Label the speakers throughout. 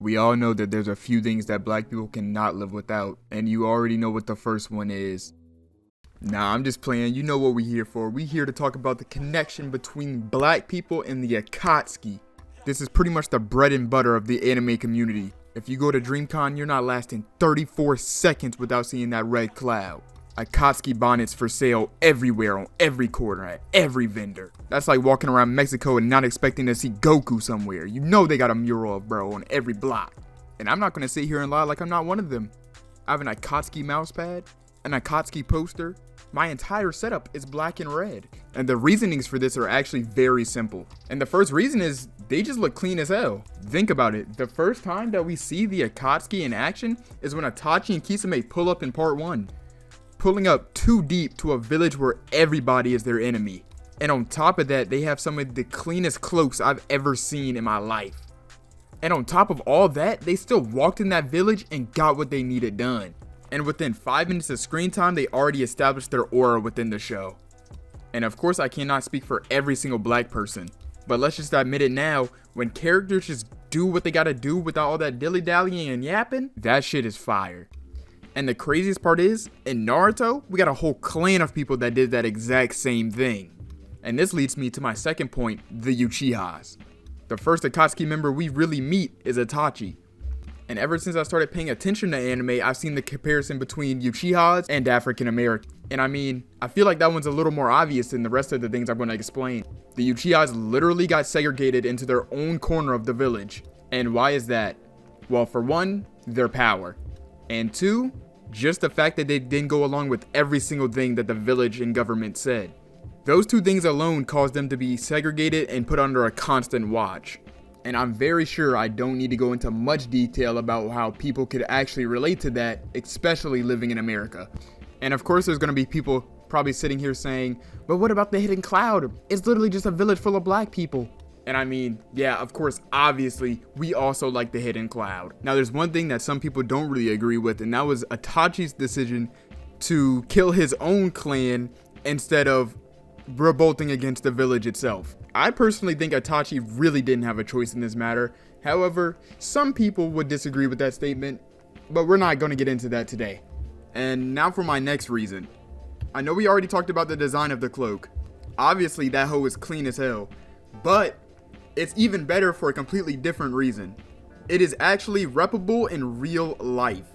Speaker 1: We all know that there's a few things that black people cannot live without, and you already know what the first one is. Nah, I'm just playing. You know what we're here for. We're here to talk about the connection between black people and the Akatsuki. This is pretty much the bread and butter of the anime community. If you go to DreamCon, you're not lasting 34 seconds without seeing that red cloud. Akatsuki bonnets for sale everywhere, on every corner, at every vendor. That's like walking around Mexico and not expecting to see Goku somewhere. You know they got a mural of bro on every block. And I'm not gonna sit here and lie like I'm not one of them. I have an Akatsuki mousepad, an Akatsuki poster. My entire setup is black and red. And the reasonings for this are actually very simple. And the first reason is they just look clean as hell. Think about it. The first time that we see the Akatsuki in action is when Itachi and Kisame pull up in part 1. Pulling up too deep to a village where everybody is their enemy. And on top of that, they have some of the cleanest cloaks I've ever seen in my life. And on top of all that, they still walked in that village and got what they needed done. And within 5 minutes of screen time, they already established their aura within the show. And of course, I cannot speak for every single black person, but let's just admit it now, when characters just do what they gotta do without all that dilly-dallying and yapping, that shit is fire. And the craziest part is, in Naruto, we got a whole clan of people that did that exact same thing. And this leads me to my second point, the Uchihas. The first Akatsuki member we really meet is Itachi. And ever since I started paying attention to anime, I've seen the comparison between Uchihas and African American. And I mean, I feel like that one's a little more obvious than the rest of the things I'm going to explain. The Uchihas literally got segregated into their own corner of the village. And why is that? Well, for one, their power. And two, just the fact that they didn't go along with every single thing that the village and government said. Those two things alone caused them to be segregated and put under a constant watch. And I'm very sure I don't need to go into much detail about how people could actually relate to that, especially living in America. And of course, there's going to be people probably sitting here saying, but what about the hidden cloud? It's literally just a village full of black people. And I mean, yeah, of course, obviously, we also like the hidden cloud. Now, there's one thing that some people don't really agree with, and that was Itachi's decision to kill his own clan instead of revolting against the village itself. I personally think Itachi really didn't have a choice in this matter. However, some people would disagree with that statement, but we're not going to get into that today. And now for my next reason. I know we already talked about the design of the cloak. Obviously, that hoe is clean as hell, but it's even better for a completely different reason. It is actually reppable in real life.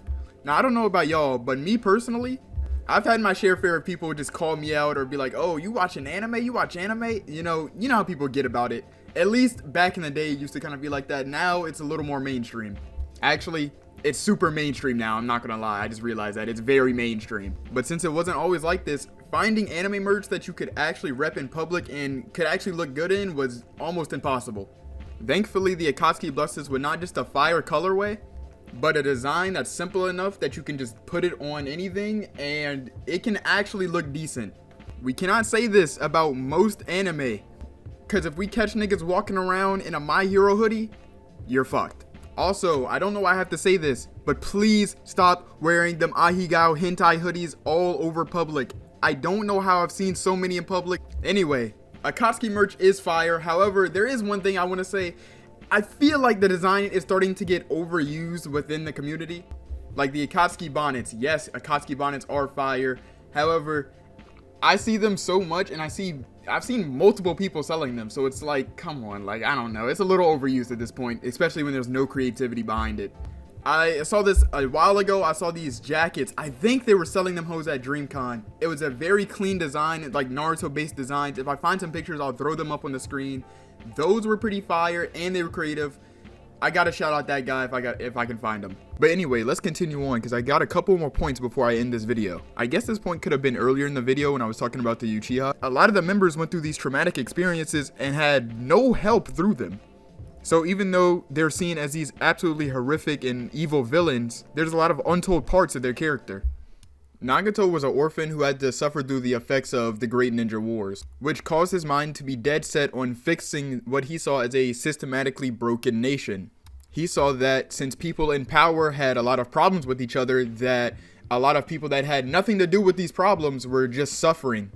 Speaker 1: Now, I don't know about y'all, but me personally, I've had my share of people just call me out or be like, oh, you watching anime? You watch anime? You know how people get about it. At least back in the day, it used to kind of be like that. Now it's a little more mainstream. Actually, it's super mainstream now. I'm not going to lie. I just realized that it's very mainstream. But since it wasn't always like this, finding anime merch that you could actually rep in public and could actually look good in was almost impossible. Thankfully, the Akatsuki blesses with not just a fire colorway, but a design that's simple enough that you can just put it on anything and it can actually look decent. We cannot say this about most anime, because if we catch niggas walking around in a My Hero hoodie, you're fucked. Also, I don't know why I have to say this, but please stop wearing them Ahegao hentai hoodies all over public. I don't know how I've seen so many in public. Anyway, Akatsuki merch is fire. However, there is one thing I want to say. I feel like the design is starting to get overused within the community. Like the Akatsuki bonnets. Yes, Akatsuki bonnets are fire. However, I see them so much and I've seen multiple people selling them. So it's like, come on, like, I don't know. It's a little overused at this point, especially when there's no creativity behind it. I saw this a while ago. I saw these jackets. I think they were selling them hoes at DreamCon. It was a very clean design, like Naruto based designs. If I find some pictures, I'll throw them up on the screen. Those were pretty fire and they were creative. I gotta shout out that guy if I can find him. But anyway, let's continue on because I got a couple more points before I end this video. I guess this point could have been earlier in the video when I was talking about the Uchiha. A lot of the members went through these traumatic experiences and had no help through them. So even though they're seen as these absolutely horrific and evil villains, there's a lot of untold parts of their character. Nagato was an orphan who had to suffer through the effects of the Great Ninja Wars, which caused his mind to be dead set on fixing what he saw as a systematically broken nation. He saw that since people in power had a lot of problems with each other, that a lot of people that had nothing to do with these problems were just suffering.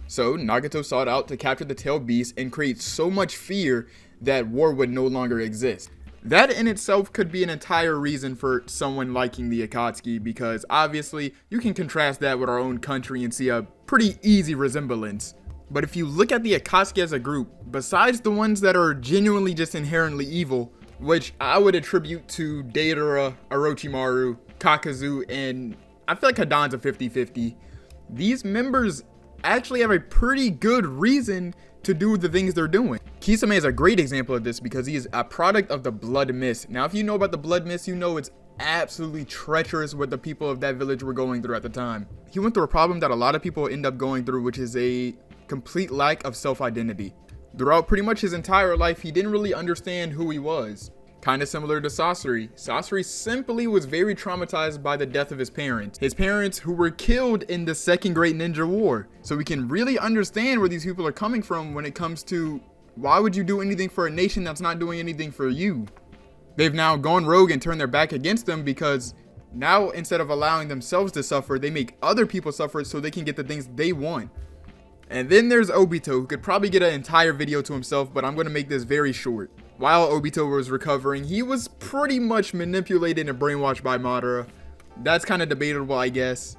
Speaker 1: So Nagato sought out to capture the tailed beast and create so much fear that war would no longer exist. That in itself could be an entire reason for someone liking the Akatsuki, because obviously you can contrast that with our own country and see a pretty easy resemblance. But if you look at the Akatsuki as a group, besides the ones that are genuinely just inherently evil, which I would attribute to Deidara, Orochimaru, Kakazu, and I feel like Hidan's a 50-50, these members actually have a pretty good reason to do the things they're doing. Kisame is a great example of this because he is a product of the Blood Mist. Now, if you know about the Blood Mist, you know it's absolutely treacherous what the people of that village were going through at the time. He went through a problem that a lot of people end up going through, which is a complete lack of self-identity. Throughout pretty much his entire life, he didn't really understand who he was. Kind of similar to Sasori. Sasori simply was very traumatized by the death of his parents who were killed in the Second Great Ninja War. So we can really understand where these people are coming from when it comes to why would you do anything for a nation that's not doing anything for you? They've now gone rogue and turned their back against them because now instead of allowing themselves to suffer, they make other people suffer so they can get the things they want. And then there's Obito, who could probably get an entire video to himself, but I'm going to make this very short. While Obito was recovering, he was pretty much manipulated and brainwashed by Madara. That's kind of debatable, I guess.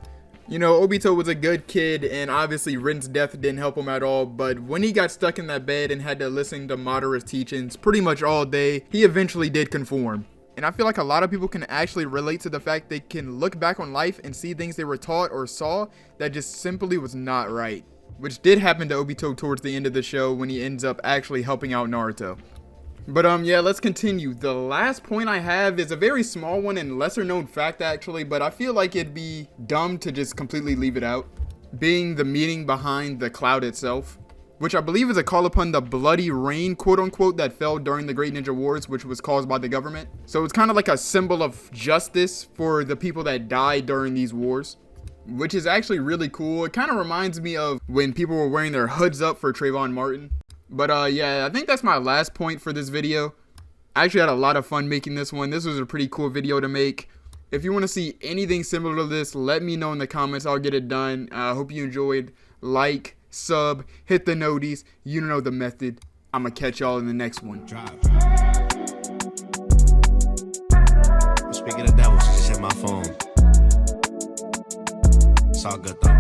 Speaker 1: You know, Obito was a good kid, and obviously Rin's death didn't help him at all, but when he got stuck in that bed and had to listen to Madara's teachings pretty much all day, he eventually did conform. And I feel like a lot of people can actually relate to the fact they can look back on life and see things they were taught or saw that just simply was not right. Which did happen to Obito towards the end of the show when he ends up actually helping out Naruto. But yeah, let's continue. The last point I have is a very small one and lesser known fact actually, but I feel like it'd be dumb to just completely leave it out. Being the meaning behind the cloud itself, which I believe is a call upon the bloody rain, quote unquote, that fell during the Great Ninja Wars, which was caused by the government. So it's kind of like a symbol of justice for the people that died during these wars, which is actually really cool. It kind of reminds me of when people were wearing their hoods up for Trayvon Martin. But yeah, I think that's my last point for this video. I actually had a lot of fun making this one. This was a pretty cool video to make. If you want to see anything similar to this, let me know in the comments. I'll get it done. I hope you enjoyed. Like, sub, hit the noties. You know the method. I'm going to catch y'all in the next one.
Speaker 2: Speaking of devils, she just hit my phone. It's all good though.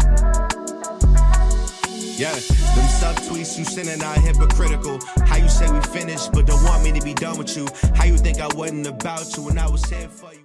Speaker 2: Yeah, them subtweets you sending out hypocritical. How you say we finished but don't want me to be done with you? How you think I wasn't about you when I was here for you?